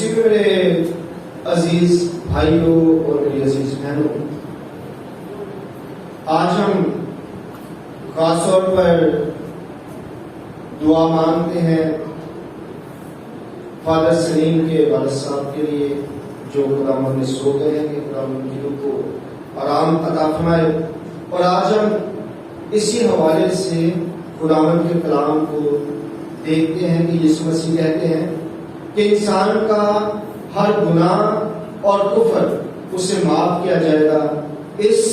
مسیح میں میرے عزیز بھائیوں اور میری عزیز بہنوں، آج ہم خاص طور پر دعا مانگتے ہیں فادر سلیم کے والد صاحب کے لیے جو خداوند نے سو گئے ہیں کہ خداوند کی روح کو آرام عطا فرمائے۔ اور آج ہم اسی حوالے سے خداوند کے کلام کو دیکھتے ہیں کہ یسوع مسیح کہتے ہیں کہ انسان کا ہر گناہ اور کفر اسے معاف کیا جائے گا، اس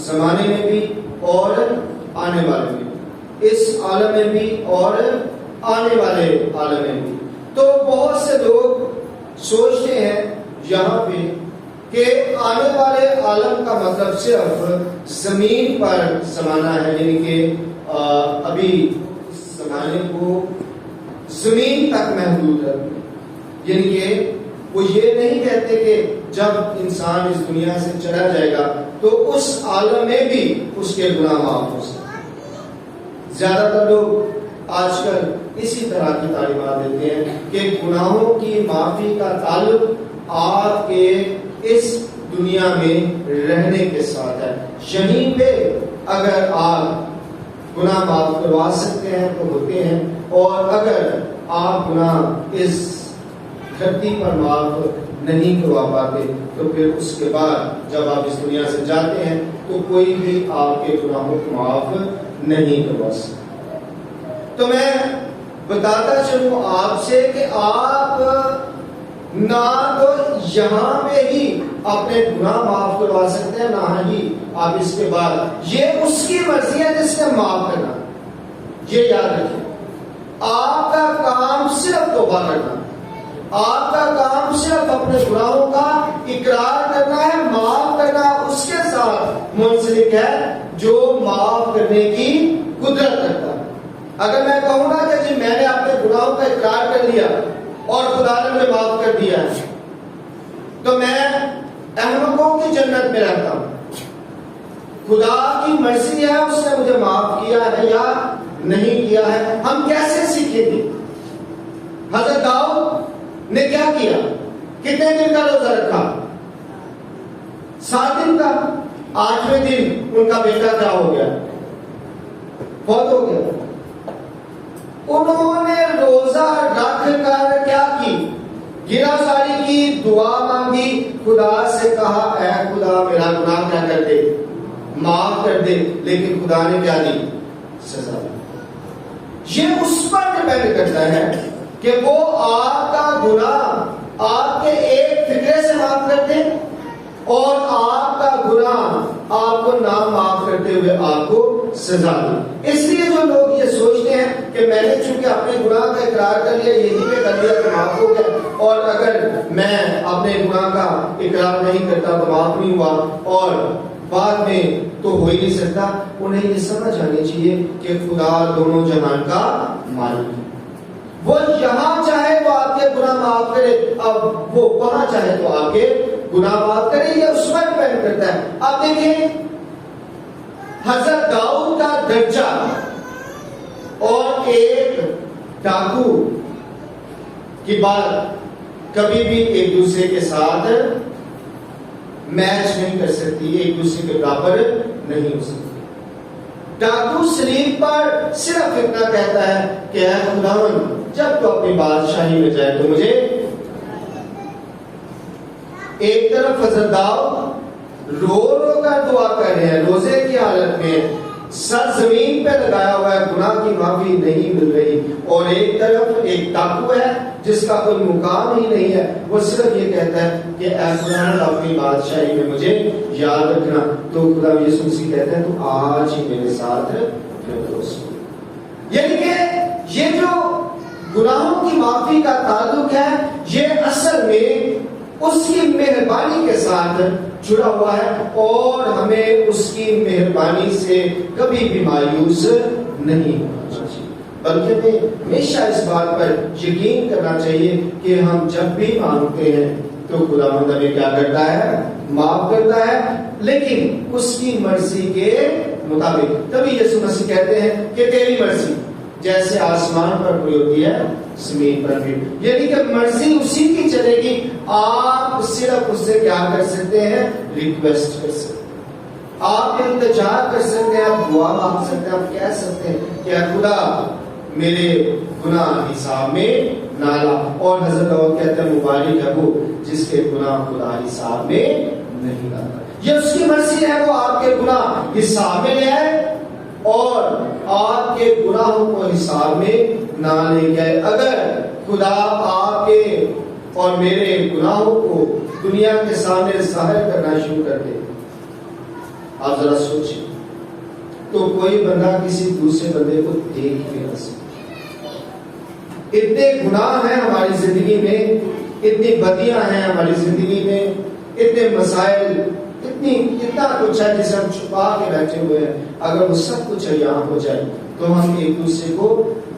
زمانے میں بھی اور آنے والے میں بھی، اس عالم میں بھی اور آنے والے عالم میں بھی۔ تو بہت سے لوگ سوچتے ہیں یہاں پہ کہ آنے والے عالم کا مطلب صرف زمین پر زمانہ ہے، یعنی کہ ابھی زمانے کو زمین تک محدود ہے، یعنی کہ وہ یہ نہیں کہتے کہ جب انسان اس دنیا سے چلا جائے گا تو اس عالم میں بھی اس کے گناہ معاف ہو سکتے۔ زیادہ تر لوگ آج کل اسی طرح کی تعلیمات دیتے ہیں کہ گناہوں کی معافی کا تعلق آپ کے اس دنیا میں رہنے کے ساتھ ہے۔ یہیں پہ اگر آپ گناہ معاف کروا سکتے ہیں تو ہوتے ہیں، اور اگر آپ گناہ اس دھرتی پر معاف نہیں کروا پاتے تو پھر اس کے بعد جب آپ اس دنیا سے جاتے ہیں تو کوئی بھی آپ کے گناہوں کو معاف نہیں کروا سکتا۔ تو میں بتاتا چلوں آپ سے کہ آپ نہ تو یہاں پہ ہی اپنے گناہ معاف کروا سکتے ہیں، نہ ہی آپ اس کے بعد، یہ اس کی مرضی ہے جس نے معاف کرنا، یہ یاد رکھیں۔ آپ کا کام صرف توبہ کرنا، آپ کا کام صرف اپنے گناہوں کا اقرار کرنا ہے، معاف کرنا اس کے ساتھ منسلک ہے جو معاف کرنے کی قدرت رکھتا ہے۔ اگر میں کہوں گا کہ جی میں نے اپنے گناہوں کا اقرار کر لیا اور خدا نے مجھے معاف کر دیا ہے تو میں احمقوں کی جنت میں رہتا ہوں، خدا کی مرضی ہے اس نے مجھے معاف کیا ہے یا نہیں کیا ہے۔ ہم کیسے سیکھیں گے؟ حضرت داؤد نے کیا کیا؟ کتنے دن کا روزہ رکھا؟ 7 دن کا۔ 8ویں دن ان کا بیٹا کیا ہو گیا؟ فوت ہو گیا۔ انہوں نے روزہ رکھ کر کیا کی؟ گرا ساری کی، دعا مانگی، خدا سے کہا اے خدا میرا گناہ کیا کر دے، معاف کر دے، لیکن خدا نے کیا دی؟ سزا دی۔ یہ اس پر ڈیپینڈ کرتا ہے کہ وہ آپ کا گناہ آپ کے ایک فکرے سے معاف کر دیں اور آپ کا گناہ آپ کو نہ معاف کرتے ہوئے آپ کو سزا دے۔ اس لیے جو لوگ یہ سوچتے ہیں کہ میں نے چونکہ اپنے گناہ کا اقرار کر لیا، یہی پہ کر لیا تو معاف ہو گیا، اور اگر میں اپنے گناہ کا اقرار نہیں کرتا تو معاف نہیں ہوا اور بعد میں تو ہو ہی نہیں سکتا۔ انہیں یہ سمجھ آنی چاہیے کہ خدا دونوں جہان کا مالک ہے، وہ یہاں چاہے تو آپ کے گناہ معاف کرے، اب وہ وہاں چاہے تو آپ کے گناہ معاف کرے، یہ اس پر ڈیپینڈ کرتا ہے۔ آپ دیکھیں حضرت داؤد کا درجہ اور ایک ڈاکو کی بات کبھی بھی ایک دوسرے کے ساتھ میچ نہیں کر سکتی، ایک دوسرے کے برابر نہیں ہو سکتی۔ ڈاکو سلیب پر صرف اتنا کہتا ہے کہ اے خداوند جب تو اپنی بادشاہی میں جائے تو مجھے، ایک طرف حضرت داؤد رو رو کر دعا کر رہے ہیں، روزے کی حالت میں سر زمین پہ لگایا ہوا ہے، گناہ کی معافی نہیں مل رہی، اور ایک طرف ایک ڈاکو ہے جس کا کوئی مقام ہی نہیں ہے، وہ صرف یہ کہتا ہے کہ اے خداوند اپنی بادشاہی میں مجھے یاد رکھنا۔ تو خدا یسوع مسیح کہتے ہیں تو آج ہی میرے ساتھ یعنی کہ یہ جو گناہوں کی معافی کا تعلق ہے یہ اصل میں اس کی مہربانی کے ساتھ جڑا ہوا ہے، اور ہمیں اس کی مہربانی سے کبھی بھی مایوس نہیں ہونا چاہیے، بلکہ ہمیں ہمیشہ اس بات پر یقین کرنا چاہیے کہ ہم جب بھی مانگتے ہیں تو خداوند ہمیں کیا کرتا ہے؟ معاف کرتا ہے، لیکن اس کی مرضی کے مطابق۔ تبھی یسوع مسیح کہتے ہیں کہ تیری مرضی جیسے آسمان پر پوری ہوتی ہے زمین پر بھی. یعنی کہ مرضی اسی کی چلے گی. آپ صرف اس سے کیا کر سکتے ہیں؟ ریکویسٹ کر سکتے ہیں, آپ التجا کر سکتے ہیں, آپ دعا مانگ سکتے ہیں, آپ کہہ سکتے ہیں کہ اے خدا میرے گناہ حساب میں نہ لا. اور حضرت داؤد کہتے ہیں مبارک ہے وہ جس کے گناہ خدا حساب میں نہیں لاتا. یہ اس کی مرضی ہے, وہ آپ کے گناہ حساب میں لے آئے اور آپ کے گناہوں کو حساب میں نہ لے گئے. اگر خدا آپ کے اور میرے گناہوں کو دنیا کے سامنے ظاہر کرنا شروع کر دے, آپ ذرا سوچیں, تو کوئی بندہ کسی دوسرے بندے کو دیکھ بھی نہ سکتا. اتنے گناہ ہیں ہماری زندگی میں, اتنی بدیاں ہیں ہماری زندگی میں, اتنے مسائل, اتنا کچھ ہے جسے ہم چھپا کے بیٹھے ہوئے ہیں. اگر وہ سب کچھ یہاں ہو جائے تو ہم ایک دوسرے کو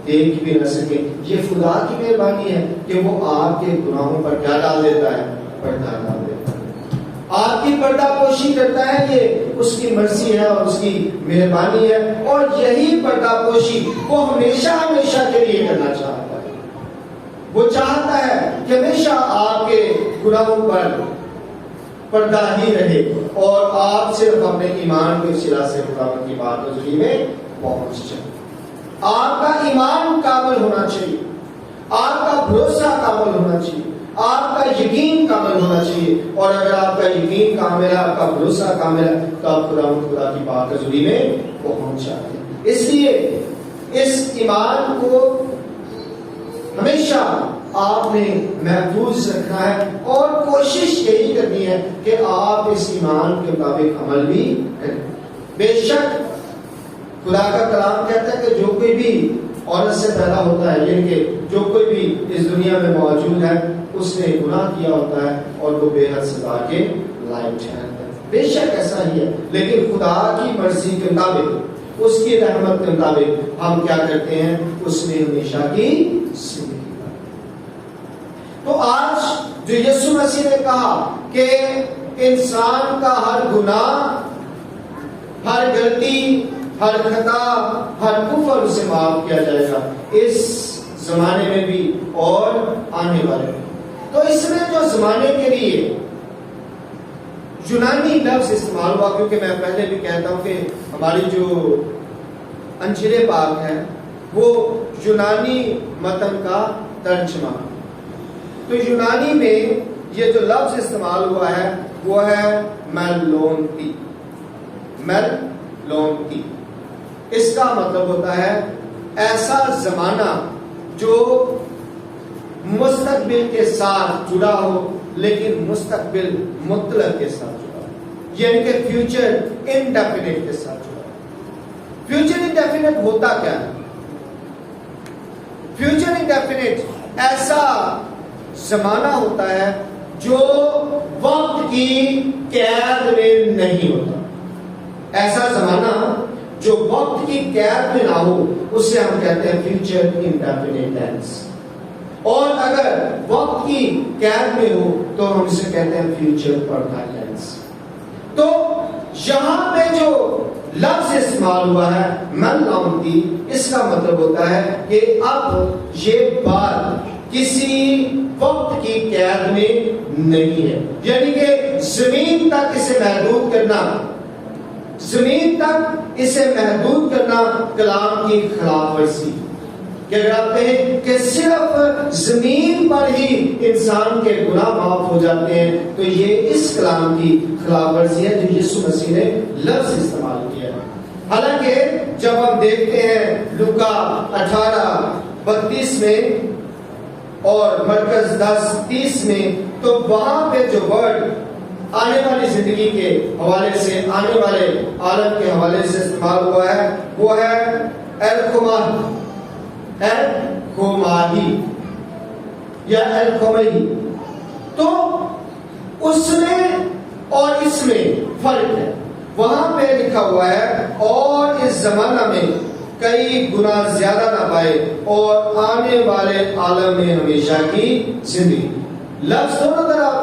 دیکھ بھی نہ سکیں. یہ خدا کی مہربانی ہے کہ وہ آپ کے گناہوں پر کیا ڈال دیتا ہے؟ پردہ ڈال دیتا ہے, آپ کی پردہ پوشی کرتا ہے. یہ اس کی مرضی ہے اور اس کی مہربانی ہے, اور یہی پردہ پوشی وہ ہمیشہ ہمیشہ کے لیے کرنا چاہتا ہے. وہ چاہتا ہے کہ ہمیشہ آپ کے گناہوں پر پردہ ہی رہے اور آپ صرف اپنے ایمان کے صلہ سے خداوند کی بات حضوری میں پہنچ جائیں. آپ کا ایمان کامل ہونا چاہیے, آپ کا بھروسہ کامل ہونا چاہیے, آپ کا یقین کامل ہونا چاہیے. اور اگر آپ کا یقین کامل ہے, آپ کا بھروسہ کامل ہے, تو آپ خدا کی بات حضوری میں پہنچ جاتے ہیں. اس لیے اس ایمان کو ہمیشہ آپ نے محفوظ رکھنا ہے اور کوشش یہی کرنی ہے کہ آپ اس ایمان کے مطابق عمل بھی کریں. بے شک خدا کا کلام کہتا ہے کہ جو کوئی بھی عورت سے پیدا ہوتا ہے, یعنی کہ جو کوئی بھی اس دنیا میں موجود ہے, اس نے گناہ کیا ہوتا ہے اور وہ بے حد سزا کے لائق ٹھہرتا ہے. بے شک ایسا ہی ہے, لیکن خدا کی مرضی کے مطابق, اس کی رحمت کے مطابق ہم کیا کرتے ہیں؟ اس نے ہمیشہ کی زندگی. تو آج جو یسوع مسیح نے کہا کہ انسان کا ہر گناہ, ہر غلطی, ہر خطا, ہر کفر اسے معاف کیا جائے گا, اس زمانے میں بھی اور آنے والے میں. تو اس میں جو زمانے کے لیے یونانی لفظ استعمال ہوا, کیونکہ میں پہلے بھی کہتا ہوں کہ ہماری جو انجیل پاک ہے وہ یونانی متن کا ترجمہ. تو یونانی میں یہ جو لفظ استعمال ہوا ہے وہ ہے میلونتی. میلونتی اس کا مطلب ہوتا ہے ایسا زمانہ جو مستقبل کے ساتھ جڑا ہو, لیکن مستقبل مطلق کے ساتھ جڑا ہو, یعنی کہ فیوچر انڈیفینٹ کے ساتھ جڑا ہو. فیوچر انڈیفینٹ ہوتا کیا ہے؟ فیوچر انڈیفینٹ ایسا زمانہ ہوتا ہے جو وقت کی قید میں نہیں ہوتا. ایسا زمانہ جو وقت کی قید میں نہ ہو اسے ہم کہتے ہیں فیوچر انڈیفینٹ ٹینس. اور اگر وقت کی قید میں ہو تو ہم اسے کہتے ہیں فیوچر پرفیکٹ ٹینس. تو یہاں پہ جو لفظ استعمال ہوا ہے میلونتی, اس کا مطلب ہوتا ہے کہ اب یہ بات کسی وقت کی قید میں نہیں ہے. یعنی کہ زمین تک اسے محدود کرنا, زمین تک اسے محدود کرنا کلام کی خلاف ورزی. کہ اگر آپ کہیں کہ صرف زمین پر ہی انسان کے گناہ معاف ہو جاتے ہیں, تو یہ اس کلام کی خلاف ورزی ہے جو یسوع مسیح نے لفظ استعمال کیا ہے. حالانکہ جب ہم دیکھتے ہیں لوکا 18:32 میں اور مرکز 10:30 میں, تو وہاں پہ جو ورڈ آنے والی زندگی کے حوالے سے, آنے والے عالم کے حوالے سے استعمال ہوا ہے وہ ہے الکوماہی یا الکومہی. تو اس میں اور اس میں فرق ہے. وہاں پہ لکھا ہوا ہے اور اس زمانہ میں کئی گنا زیادہ نہ پائے اور آنے والے عالم میں ہمیشہ کی زندگی. لفظ دونوں طرف,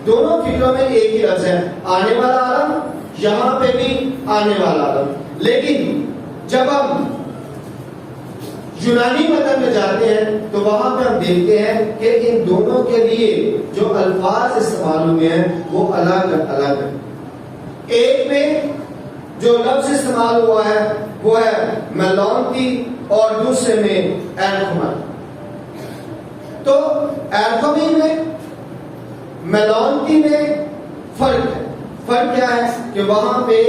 دونوں فکروں میں ایک ہی لفظ ہے, آنے والا عالم, یہاں پہ بھی آنے والا عالم. لیکن جب ہم یونانی مذہب میں جاتے ہیں تو وہاں پہ ہم دیکھتے ہیں کہ ان دونوں کے لیے جو الفاظ استعمال ہوئے ہیں وہ الگ الگ ہیں. ایک میں جو لفظ استعمال ہوا ہے وہ ہے میلونتی اور دوسرے میں ایرکھومن. تو ایرکھومی میں میلونتی میں فرق ہے. فرق کیا ہے کہ وہاں پہ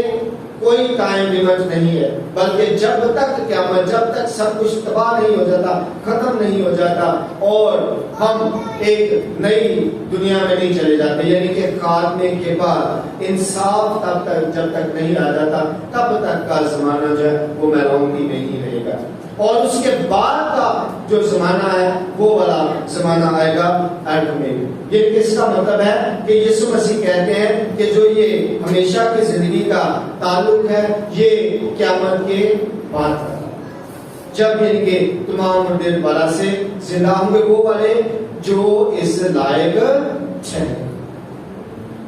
کوئی ٹائم لیمٹ نہیں ہے، بلکہ جب تک قیامت، جب تک سب کچھ تباہ نہیں ہو جاتا، ختم نہیں ہو جاتا اور ہم ایک نئی دنیا میں نہیں چلے جاتے، یعنی کہ خاتمے کے بعد انصاف تب تک جب تک نہیں آ جاتا تب تک کا زمانہ جو ہے وہ میلونتی میں ہی رہے گا. اور اس کے بعد کا جو زمانہ ہے وہ والا زمانہ آئے گا ایرکھومی میں. یہ کس کا مطلب ہے کہ یسوع مسیح کہتے ہیں کہ جو یہ ہمیشہ کی زندگی کا تعلق ہے یہ قیامت کے بعد کا، جب یعنی کہ تمام مردے دوبارہ سے زندہ ہوں گے وہ والے جو اس لائق ہیں.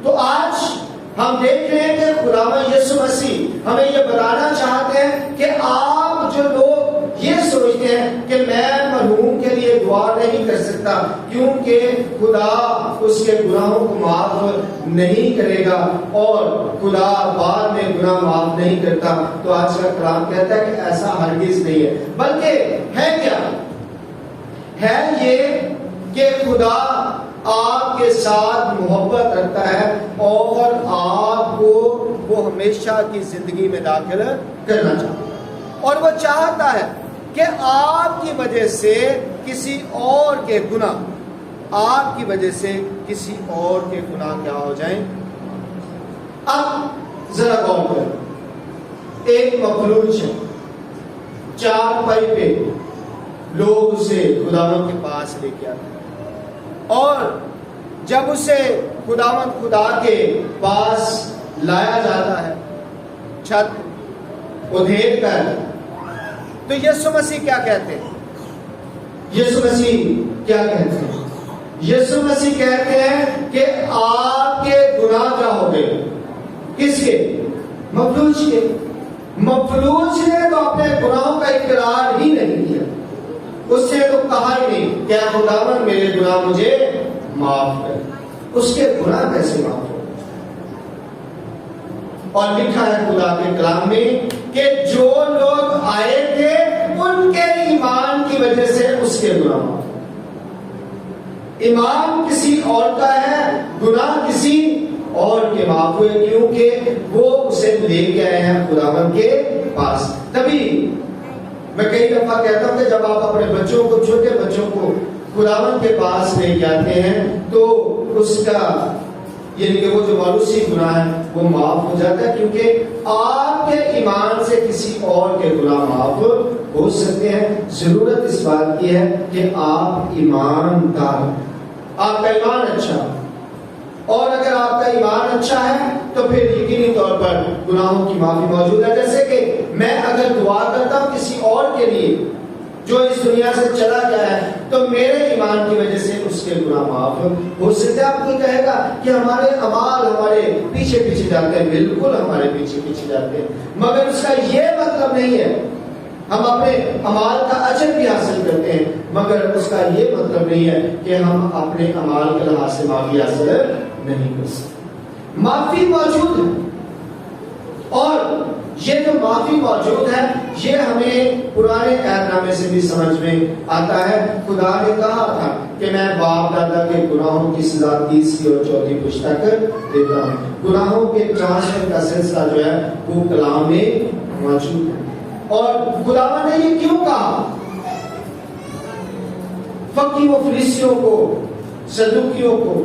تو آج ہم دیکھ رہے ہیں کہ خداوند یسوع مسیح ہمیں یہ بتانا چاہتے ہیں کہ آپ جو لوگ یہ سوچتے ہیں کہ میں مرحوم کے لیے دعا نہیں کر سکتا کیونکہ خدا اس کے گناہوں کو معاف نہیں کرے گا اور خدا بعد میں گناہ معاف نہیں کرتا، تو آج کا کلام کہتا ہے کہ ایسا ہرگز نہیں ہے. بلکہ ہے کیا ہے یہ کہ خدا آپ کے ساتھ محبت رکھتا ہے اور آپ کو وہ ہمیشہ کی زندگی میں داخل کرنا چاہتا ہے، اور وہ چاہتا ہے کہ آپ کی وجہ سے کسی اور کے گناہ، آپ کی وجہ سے کسی اور کے گناہ کیا ہو جائیں. اب ذرا غور کریں، ایک مفلوج ہے، چار پائی پہ لوگ اسے خداوند کے پاس لے کے آتے ہیں، اور جب اسے خداوند خدا کے پاس لایا جاتا ہے چھت ادھیڑ کر، تو یسوع مسیح کیا کہتے ہیں؟ یسوع مسیح کیا کہتے ہیں؟ یسوع مسیح کہتے ہیں کہ آپ کے گناہ کیا ہو گئے. کس کے؟ مفلوج کے. مفلوج نے تو اپنے گناہوں کا اقرار ہی نہیں کیا، اس نے تو کہا ہی نہیں کہ خداوند میرے گناہ مجھے معاف کر. اس کے گناہ کیسے معاف ہو؟ اور لکھا ہے خدا کے کلام میں کہ جو لوگ آئے تھے ان کے ایمان کی وجہ سے اس کے گناہ معاف. ایمان کسی اور کا ہے، گناہ کسی اور کے معاف ہوئے کیونکہ وہ اسے لے کے آئے ہیں خداوند کے پاس. تبھی میں کئی دفعہ کہتا ہوں کہ جب آپ اپنے بچوں کو، چھوٹے بچوں کو خداوند کے پاس لے کے آتے ہیں تو اس کا یعنی کہ وہ جو موروثی گناہ ہے وہ معاف ہو جاتا ہے، کیونکہ آپ کے ایمان سے کسی اور کے گناہ معاف ہو سکتے ہیں. ضرورت اس بات کی ہے کہ آپ ایماندار، آپ کا ایمان اچھا، اور اگر آپ کا ایمان اچھا ہے تو پھر یقینی طور پر گناہوں کی معافی موجود ہے. جیسے کہ میں اگر دعا کرتا ہوں کسی اور کے لیے جو اس دنیا سے چلا گیا ہے تو میرے ایمان کی وجہ سے اس کے گناہ معاف ہو سکتے ہیں. آپ کو کہے گا کہ ہمارے اعمال ہمارے پیچھے پیچھے جاتے ہیں، بالکل ہمارے پیچھے پیچھے جاتے ہیں، مگر اس کا یہ مطلب نہیں ہے. ہم اپنے اعمال کا اجر بھی حاصل کرتے ہیں، مگر اس کا یہ مطلب نہیں ہے کہ ہم اپنے اعمال کے لحاظ سے معافی حاصل نہیں کر سکتے. معافی موجود ہے، اور یہ جو معافی موجود ہے یہ ہمیں پرانے عہد نامے سے بھی سمجھ میں آتا ہے. خدا نے کہا تھا کہ میں باپ دادا کے گناہوں کی سزا 30 اور 34 پشت تک دیتا ہوں. گناہوں کے ٹرانسفر کا سلسلہ جو ہے وہ کلام میں موجود ہے. اور خدا نے یہ کیوں کہا؟ فقیوں و فریسیوں کو، صدوقیوں کو،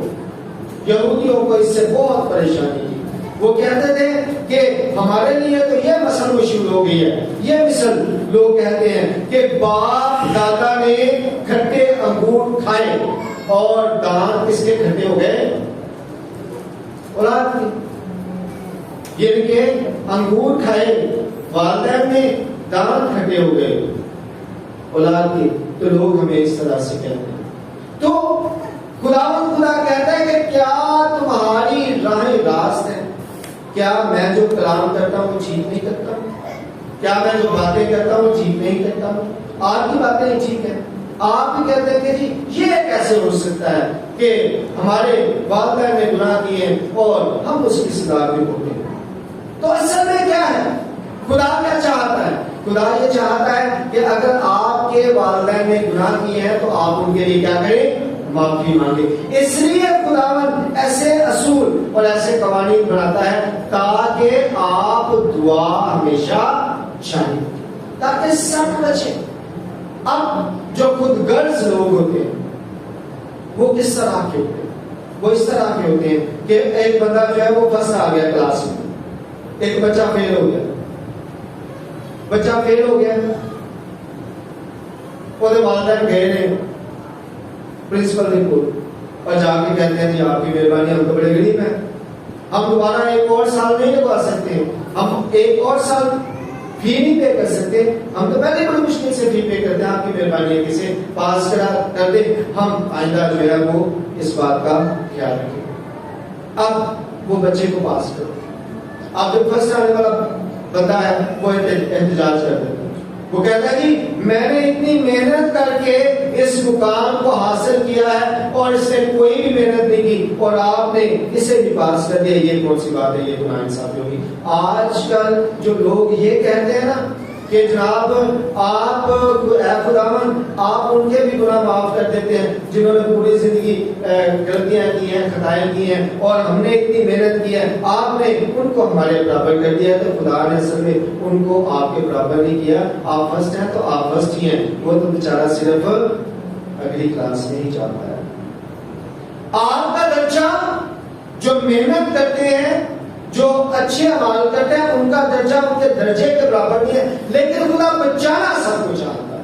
یہودیوں کو اس سے بہت پریشانی تھی. وہ کہتے تھے کہ ہمارے لیے تو یہ مثل مشہور ہو گئی ہے. یہ مثل لوگ کہتے ہیں کہ باپ دادا نے کھٹے انگور کھائے اور دانت کس کے کھٹے ہو گئے؟ اولاد کی. یعنی کہ انگور کھائے والدین نے، دانت کھٹے ہو گئے اولاد کے. تو لوگ ہمیں اس طرح سے کہتے ہیں. تو خدا کہتا ہے کہ کیا تمہاری راہیں راست ہیں؟ کیا میں جو کلام کرتا ہوں وہ جھیت نہیں کرتا ہوں؟ کیا میں جو باتیں کرتا ہوں جھیت نہیں کرتا ہوں؟ آپ کی باتیں ہی ٹھیک ہیں. آپ بھی کہتے ہیں کہ جی یہ کیسے ہو سکتا ہے کہ ہمارے والدین نے گناہ کیے اور ہم اس کی سزا بھی بھگتیں. تو اصل میں کیا ہے؟ خدا کیا چاہتا ہے؟ خدا یہ چاہتا ہے کہ اگر آپ کے والدین نے گناہ کیے ہیں تو آپ ان کے لیے کیا کریں؟ معافی مانگے. اس لیے خداوند ایسے اصول اور ایسے قوانین بناتا ہے تاکہ آپ دعا ہمیشہ جاری تاکہ سب بچے. اب جو خود غرض لوگ ہوتے ہیں وہ کس طرح کے ہوتے ہیں؟ وہ اس طرح کے ہوتے ہیں کہ ایک بندہ جو ہے وہ فرسٹ آ گیا کلاس میں, ایک بچہ فیل ہو گیا, بچہ فیل ہو گیا, وہ والدین گئے نے پرنسپل کے کو اور جا کے کہتے ہیں جی آپ کی مہربانی, ہم تو بڑے غریب ہیں, ہم دوبارہ ایک اور سال نہیں لگوا سکتے, ہم ایک اور سال فی نہیں پے کر سکتے, ہم تو پہلے بڑی مشکل سے فی پے کرتے ہیں, آپ کی مہربانی ہے کسی پاس کر دیں, ہم آئندہ جو ہے وہ اس بات کا خیال رکھیں. اب وہ بچے کو پاس کرو. اب جو فرسٹ آنے والا بندہ ہے وہ احتجاج کر دیتا ہے, وہ کہتا ہے جی میں نے اتنی محنت کر کے اس مقام کو حاصل کیا ہے اور اس نے کوئی بھی محنت نہیں کی اور آپ نے اسے بھی پاس کر دیا, یہ کون سی بات ہے, یہ تو ناانصافی ہوگی. آج کل جو لوگ یہ کہتے ہیں نا کہ جناب آپ اے خداوند آپ ان کے بھی گناہ معاف کر دیتے ہیں جنہوں نے پوری زندگی غلطیاں کی ہیں, خطائیں کی ہیں, اور ہم نے اتنی محنت کی ہے, آپ نے ان کو ہمارے برابر کر دیا, تو خدا نے اصل میں ان کو آپ کے برابر نہیں کیا. آپ فرسٹ ہیں تو آپ فرسٹ ہی ہیں, وہ تو بیچارہ صرف اگلی کلاس میں ہی جاتا ہے. آپ کا درجہ جو محنت کرتے ہیں, جو اچھے اعمال کرتے ہیں, ان کا درجہ ان کے درجے کے برابر نہیں ہے, لیکن خدا بچانا سب کو چاہتا ہے.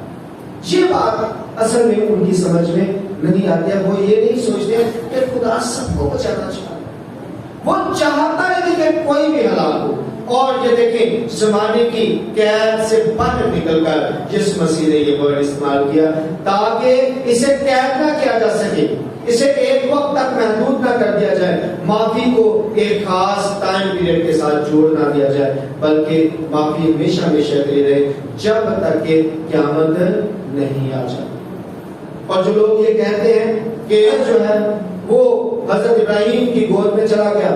یہ بات اصل میں ان کی سمجھ میں نہیں آتی ہے. وہ یہ نہیں سوچتے کہ خدا سب کو بچانا چاہتا ہے, وہ چاہتا ہے کہ کوئی بھی ہلاک ہو. اور یہ دیکھیں زمانے کی قید سے باہر نکل کر جس مسیح نے یہ ورڈ استعمال کیا تاکہ اسے قید نہ کیا جا سکے, اسے ایک وقت تک محدود نہ کر دیا جائے, معافی کو ایک خاص ٹائم پیریڈ کے ساتھ جوڑ نہ دیا جائے, بلکہ معافی ہمیشہ ہمیشہ کے لیے رہے جب تک کہ قیامت نہیں آ جائے. اور جو لوگ یہ کہتے ہیں کہ جو ہے وہ حضرت ابراہیم کی گود میں چلا گیا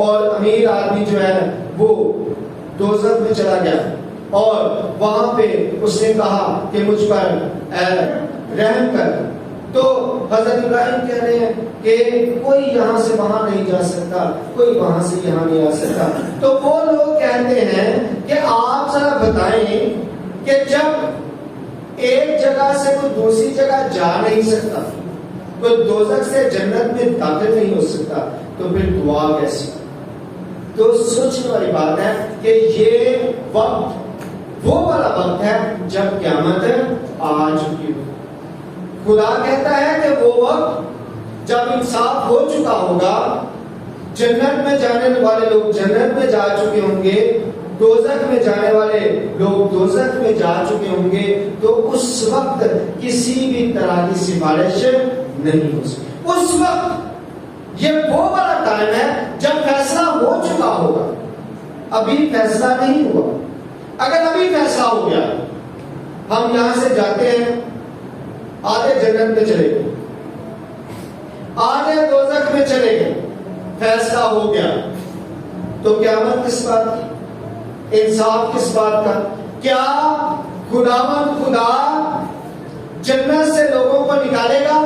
اور امیر آدمی جو ہے وہ دوزخ میں چلا گیا اور وہاں پہ اس نے کہا کہ مجھ پر رحم کر, تو حضرت ابراہیم کہہ رہے ہیں کہ کوئی یہاں سے وہاں نہیں جا سکتا, کوئی وہاں سے یہاں نہیں آ سکتا. تو وہ لوگ کہتے ہیں کہ آپ ذرا بتائیں کہ جب ایک جگہ سے کوئی دوسری جگہ جا نہیں سکتا, کوئی دوزخ سے جنت میں داخل نہیں ہو سکتا, تو پھر دعا کیسی؟ تو سوچنے والی بات ہے کہ یہ وقت وہ والا وقت ہے جب قیامت آ چکی ہو. خدا کہتا ہے کہ وہ وقت جب انصاف ہو چکا ہوگا, جنت میں جانے والے لوگ جنت میں جا چکے ہوں گے, دوزخ میں جانے والے لوگ دوزخ میں جا چکے ہوں گے, تو اس وقت کسی بھی طرح کی سفارش نہیں ہو سکتی. اس وقت یہ وہ والا ٹائم ہے جب فیصلہ ہو چکا ہوگا, ابھی فیصلہ نہیں ہوا. اگر ابھی فیصلہ ہو گیا, ہم یہاں سے جاتے ہیں, آدھے جنت میں چلے گئے, آدھے دوزخ میں چلے گئے, فیصلہ ہو گیا, تو قیامت کس بات کی, انصاف کس بات کا؟ کیا خداوند خدا جنت سے لوگوں کو نکالے گا,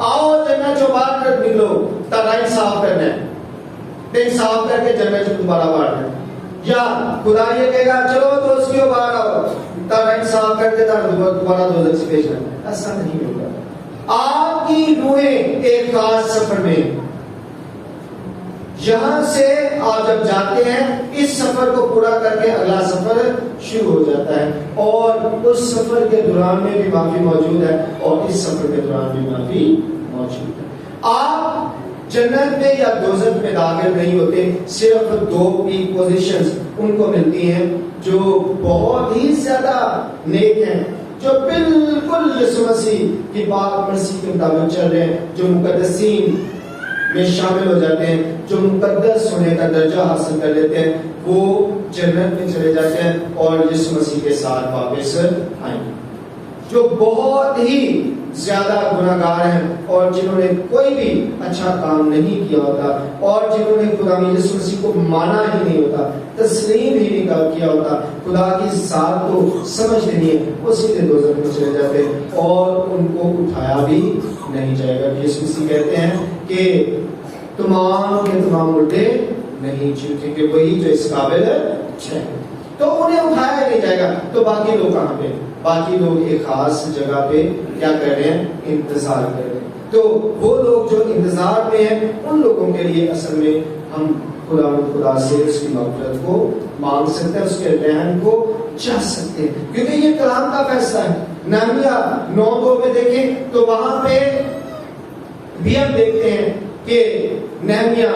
آؤ جنت جو باہر کر نکلو, تب انصاف کرنا ہے, انصاف کر کے جنت جو دوبارہ باہر ہے, یا خدا یہ کہے گا چلو دوستیوں باہر آؤ, تب انصاف کر کے دوبارہ دوزخ سے پیش کرنا؟ ایسا نہیں ہوگا. آپ کی روحیں ایک خاص سفر میں, یہاں سے آپ جب جاتے ہیں اس سفر کو پورا کر کے اگلا سفر شروع ہو جاتا ہے, اور اس سفر کے دوران میں بھی معافی موجود ہے اور اس سفر کے دوران بھی معافی موجود ہے. آپ جنت میں یا دوزخ میں داخل نہیں ہوتے, صرف دو کی پوزیشنز ان کو ملتی ہیں جو بہت ہی زیادہ نیک ہیں, جو بالکل یسوع مسیح کی پاک مرضی کے مطابق چل رہے ہیں, جو مقدسین میں شامل ہو جاتے ہیں، جو مقدس ہونے کا درجہ حاصل کر لیتے ہیں، وہ جنت میں چلے جاتے ہیں اور یسوع مسیح کے ساتھ واپس آئیں گے۔ جو بہت ہی زیادہ گناہ گار ہیں اور جنہوں نے کوئی بھی اچھا کام نہیں کیا ہوتا اور جنہوں نے خدا یسوع مسیح کو مانا ہی نہیں ہوتا، تسلیم ہی نہیں کیا ہوتا، خدا کی ذات کو سمجھ نہیں ہے، وہ سیدھے دوزخ میں چلے جاتے ہیں اور ان کو اٹھایا بھی نہیں جائے گا۔ یسوع مسیح کہتے ہیں کہ تمام کے تمام مردے نہیں چلتے کہ وہی جو اس قابل ہے، تو انہیں اٹھایا نہیں جائے گا۔ تو باقی لوگ کہاں پہ؟ باقی لوگ ایک خاص جگہ پہ کیا کر رہے ہیں؟ انتظار کر رہے ہیں۔ تو وہ لوگ جو انتظار میں ہیں، ان لوگوں کے لیے اصل میں ہم خدا سے اس کی مغفرت کو مانگ سکتے ہیں، اس کے رحم کو چاہ سکتے ہیں، کیونکہ یہ کلام کا فیصلہ ہے۔ نحمیا 9:2 میں دیکھیں تو وہاں پہ بھی ہم دیکھتے ہیں کہ نحمیا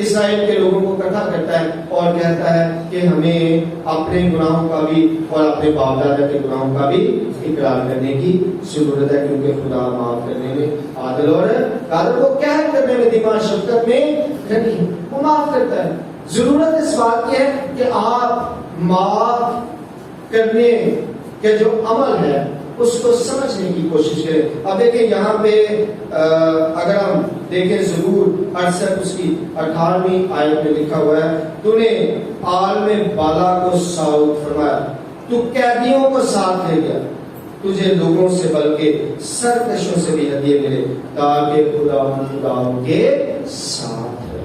اسرائیل کے لوگوں کو اکٹھا کرتا ہے اور کہتا ہے کہ ہمیں اپنے گناہوں کا بھی اور اپنے باپ دادا کے گناہوں کا بھی اقرار کرنے کی ضرورت ہے، کیونکہ خدا معاف کرنے میں عادل اور قادر، وہ قہر کرنے میں دھیما، شفقت میں غنی، وہ معاف کرتا ہے۔ ضرورت اس بات کی ہے کہ آپ معاف کرنے کے جو عمل ہے اس کو سمجھنے کی کوشش کریں۔ اب دیکھیں یہاں پہ اگر ہم دیکھیں ضرور 68 اس کی 18ویں آیت میں لکھا ہوا ہے، تو نے عالم بالا کو سعود فرمایا، تو قیدیوں کو ساتھ لے گیا، تجھے لوگوں سے بلکہ سرکشوں سے بھی ہدیے ملے، تاکہ خدا کے ساتھ ہے۔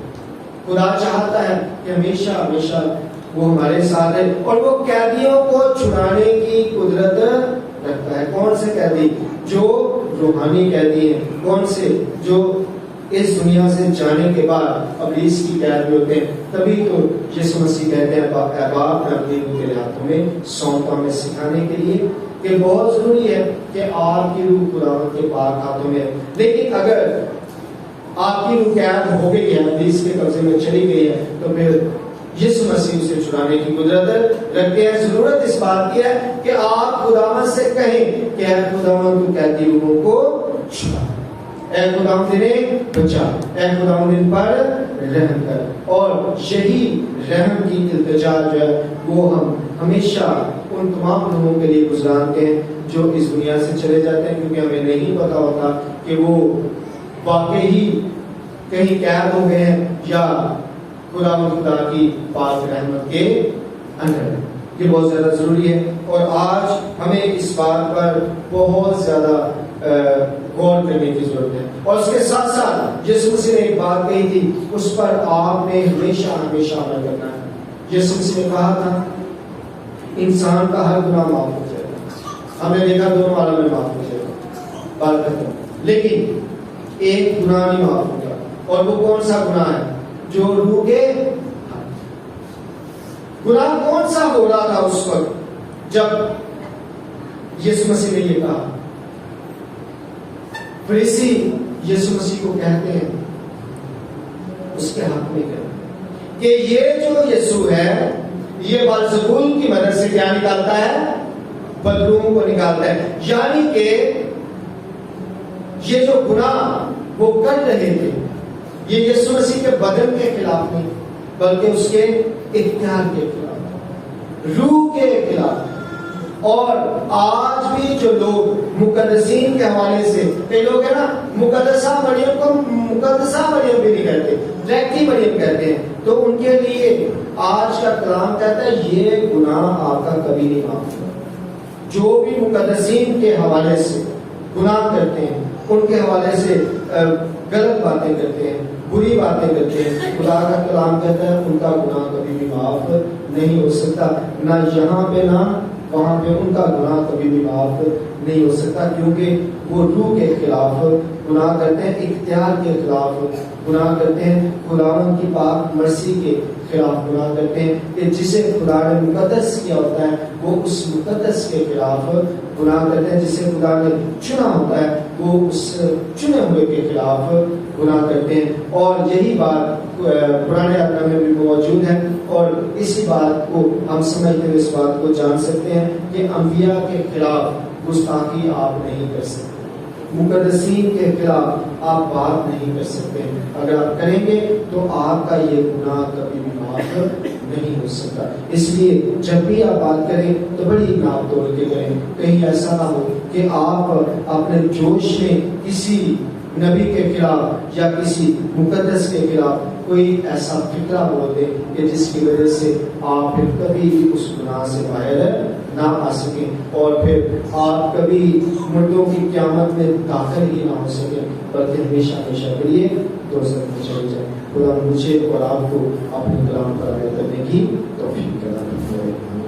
خدا چاہتا ہے کہ ہمیشہ ہمیشہ وہ ہمارے ساتھ ہے اور وہ قیدیوں کو چھڑانے کی قدرت رکھتا ہے۔ کون سے قیدی؟ جو روحانی قیدی ہیں۔ کون سے؟ جو اس دنیا سے جانے کے بعد ابلیس کی قید میں ہوتے ہیں۔ تبھی تو یسوع مسیح کہتے ہیں اے باپ میں اپنی روح تیرے ہاتھوں میں سونپتا ہوں، میں سکھانے کے لیے کہ بہت ضروری ہے کہ آپ کی روح خداوند کے پاک ہاتھوں میں ہے۔ لیکن اگر آپ کی روح قید ہو گئی ہے، ابلیس کے قبضے میں چلی گئی ہے، تو پھر یسوع مسیح اسے چھڑانے کی قدرت رکھتے ہیں۔ ضرورت اس بات کی ہے کہ آپ خداوند سے کہیں کہ اے خداوند تو قیدی روحوں کو چھڑا، اے خداوند انہیں بچا، اے خداوند ان پر رحم کر۔ اور یہی رحم کی التجا جو ہے وہ ہم ہمیشہ ان تمام لوگوں کے لیے گزارتے ہیں جو اس دنیا سے چلے جاتے ہیں، کیونکہ ہمیں نہیں پتا ہوتا کہ وہ واقعی کہیں قید ہو گئے ہیں یا خدا کی پاک رحمت کے اندر ہے۔ یہ بہت زیادہ ضروری ہے اور آج ہمیں اس بات پر بہت زیادہ غور کرنے کی ضرورت ہے۔ اور اس کے ساتھ ساتھ یسوع مسیح نے ایک بات کہی تھی، اس پر آپ نے ہمیشہ ہمیشہ عمل کرنا ہے۔ یسوع مسیح نے کہا تھا انسان کا ہر گناہ معاف ہو جائے گا، ہم نے دیکھا دونوں عالم میں معاف ہو جائے گا، بات ختم، لیکن ایک گناہ نہیں معاف ہوگا، اور وہ کون سا گناہ ہے؟ جو روح کے گناہ کون سا ہو رہا تھا اس وقت جب یسوع مسیح نے یہ کہا؟ فریسی یسوع مسیح کو کہتے ہیں اس کے حق میں کہتے ہیں کہ یہ جو یسوع ہے یہ بلزبول کی مدد سے کیا نکالتا ہے؟ بدروحوں کو نکالتا ہے۔ یعنی کہ یہ جو گناہ وہ کر رہے تھے یہ یسوع مسیح کے بدن کے خلاف نہیں بلکہ اس کے اختیار کے خلاف، روح کے خلاف۔ اور آج بھی جو لوگ مقدسین کے حوالے سے، کئی لوگ ہیں نا مقدسہ مریم کو مقدسہ مریم بھی نہیں کہتے، ڈائریکٹلی مریم کہتے ہیں، تو ان کے لیے آج کا کلام کہتا ہے یہ گناہ آپ کا کبھی نہیں معاف ہوگا۔ جو بھی مقدسین کے حوالے سے گناہ کرتے ہیں، ان کے حوالے سے غلط باتیں کرتے ہیں، بری باتیں کرتے ہیں، خدا کا کلام کہتا ہے ان کا گناہ کبھی بھی معاف نہیں ہو سکتا، نہ یہاں پہ نہ وہاں پہ ان کا گناہ کبھی بھی معاف نہیں ہو سکتا، کیونکہ وہ روح کے خلاف گناہ کرتے ہیں، اختیار کے خلاف گناہ کرتے ہیں، خداوند کی پاک مرضی کے خلاف گناہ کرتے ہیں کہ جسے خدا نے مقدس کیا ہوتا ہے وہ اس مقدس کے خلاف گناہ کرتے ہیں، جسے خدا نے چنا ہوتا ہے وہ اس چنے ہوئے کے خلاف گناہ کرتے ہیں۔ اور یہی بات پرانے عہد میں بھی موجود ہے، اور اسی بات کو ہم سمجھتے ہوئے اس بات کو جان سکتے ہیں کہ انبیاء کے خلاف گستاخی آپ نہیں کر سکتے۔ مقدسین کے خلاف آپ بات نہیں کر سکتے. اگر آپ کریں گے تو آپ کا یہ گناہ کبھی بھی معاف نہیں ہو سکتا. اس لیے جب بھی آپ بات کریں تو بڑی ناپ توڑ کے کریں. کہیں ایسا نہ ہو کہ آپ اپنے جوش میں کسی نبی کے خلاف یا کسی مقدس کے خلاف کوئی ایسا فکرہ بول دیں کہ جس کی وجہ سے آپ پھر کبھی بھی اس گناہ سے باہر نہ آ سکیں اور پھر آپ کبھی مردوں کی قیامت میں داخل ہی نہ ہو سکیں بلکہ ہمیشہ ہمیشہ کے لیے دوزخ میں چلے جائیں. خدا مجھے اور آپ کو اپنے کلام پر عمل کرنے کی توفیق عطا فرمائے.